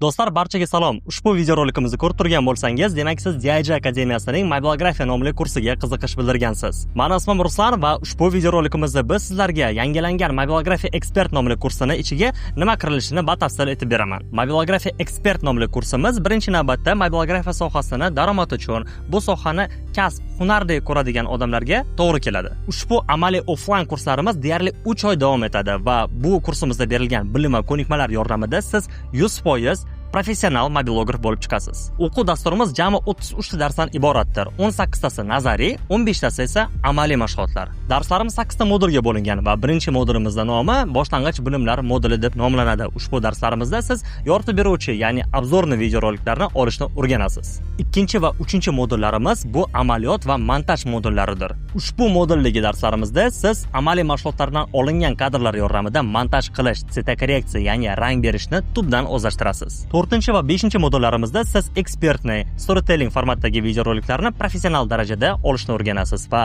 Do'stlar, barchaga salom. Ushbu videorolikimizni ko'rib turgan bo'lsangiz, demak siz DIJ Akademiyasining mobilografiya nomli kursiga qiziqish bildirgansiz. Meni ismim Ruslan va ushbu videorolikimizda biz sizlarga yangilangan mobilografiya ekspert nomli kursini ichiga nima kirilishini batafsil aytib beraman. Mobilografiya ekspert nomli kursimiz birinchi navbatda mobilografiya sohasini daromad uchun, bu sohani kasb, hunardek ko'radigan odamlarga to'g'ri keladi. Ushbu amaliy offline kurslarimiz deyarli 3 oy davom etadi va bu kursimizda berilgan bilim va ko'nikmalar yordamida siz 100% professional mobilograf bo'lib chiqasiz. O'quv dasturimiz jami 33 ta darsdan iboratdir. 18 tasi nazariy, 15 tasi esa amaliy mashg'ulotlar. Darslarimiz 8 ta modulga bo'lingan va birinchi modulimizning nomi boshlang'ich bilimlar moduli deb nomlanadi. Ushbu darslarimizda siz yoritib beruvchi, ya'ni obzorni videoroliklarni olishni o'rganasiz. Ikkinchi va uchinchi modullarimiz bu amaliyot va montaj modullaridir. Ushbu moduldagi darslarimizda siz amaliy mashg'ulotlardan olingan kadrlar yordamida montaj qilish, setokorreksiya, ya'ni rang berishni tubdan o'zlashtirasiz. 4 va 5 modullarimizda siz ekspertni, storytelling formatdagi videoroliklarni professional darajada olishni o'rganasiz va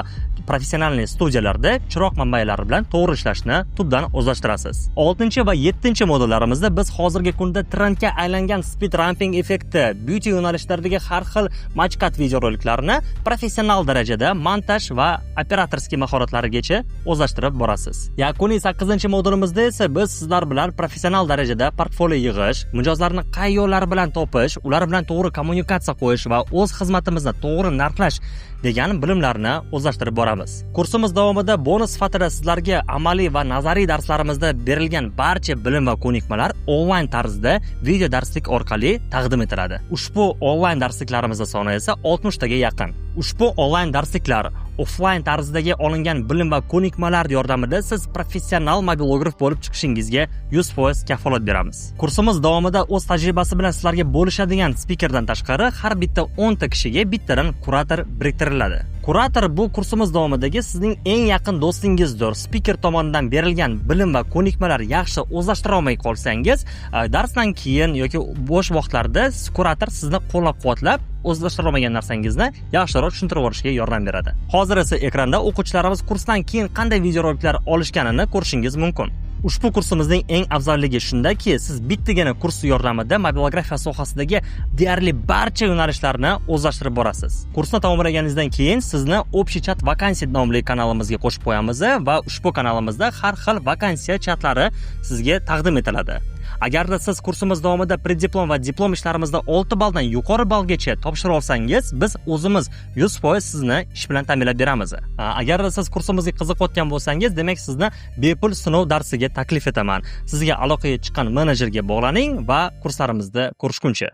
professional studiyalarda chiroq manbalari bilan to'g'ri ishlashni tubdan o'zlashtirasiz. 6 va 7 modullarimizda biz hozirgi kunda trendga aylangan speed ramping effekti, beauty yo'nalishlaridagi har xil majqat videoroliklarni professional darajada montaj va operatorskiy mahoratlarigacha o'zlashtirib borasiz. Yakuniy 8 modulimizda esa biz sizlar bilan professional darajada portfolio yig'ish, mijozlarni qay yo'llar bilan topish, ular bilan to'g'ri kommunikatsiya qo'yish va o'z xizmatimizni to'g'ri narxlash degan bilimlarni o'zlashtirib boramiz. Kursimiz davomida bonus sifatida sizlarga amaliy va nazariy darslarimizda berilgan barcha bilim va ko'nikmalar onlayn tarzda video darslik orqali taqdim etiladi. Ushbu onlayn darsliklarimizning soni esa 60 taga yaqin. Ushbu onlayn darsliklar offline tarzdagi olingan bilim va ko'nikmalar yordamida siz professional mobilograf bo'lib chiqishingizga 100% kafolat beramiz. Kursimiz davomida o'z tajribasi bilan sizlarga bo'lishadigan spikerdan tashqari har bitta 10 ta kishiga bittadan kurator biriktiriladi. Kurator bu kursimiz davomidagi sizning eng yaqin do'stingizdir. Spiker tomonidan berilgan bilim va ko'nikmalar yaxshi o'zlashtira olmay qolsangiz, darsdan keyin yoki bo'sh vaqtlarda kurator sizni qo'llab-quvvatlab o'zlashtira olmagan narsangizni yaxshiroq tushuntirib olishga yordam beradi. Hozir esa ekranda o'quvchilarimiz kursdan keyin qanday videoroliklar olishganini ko'rishingiz mumkin. Ushbu kursimizning eng afzalligi shundaki, siz bittagina kurs yordamida mobilografiya sohasidagi deyarli barcha yo'nalishlarni o'zlashtirib borasiz. Kursni tamomlaganingizdan keyin sizni Общий chat vakansiya nomli kanalimizga qo'shib qo'yamiz va ushbu kanalimizda har xil vakansiya chatlari sizga taqdim etiladi. Agarda siz kursimiz davomida preddiplom va diplom ishlarimizda 6 balldan yuqori ballgacha topshira olsangiz, biz o'zimiz 100% sizni ish bilan ta'minlab beramiz. Agarda siz kursimizga qiziqayotgan bo'lsangiz, demak sizni bepul sinov darsiga taklif etaman. Sizga aloqaga chiqqan menejerga bog'laning va kurslarimizda ko'rishguncha.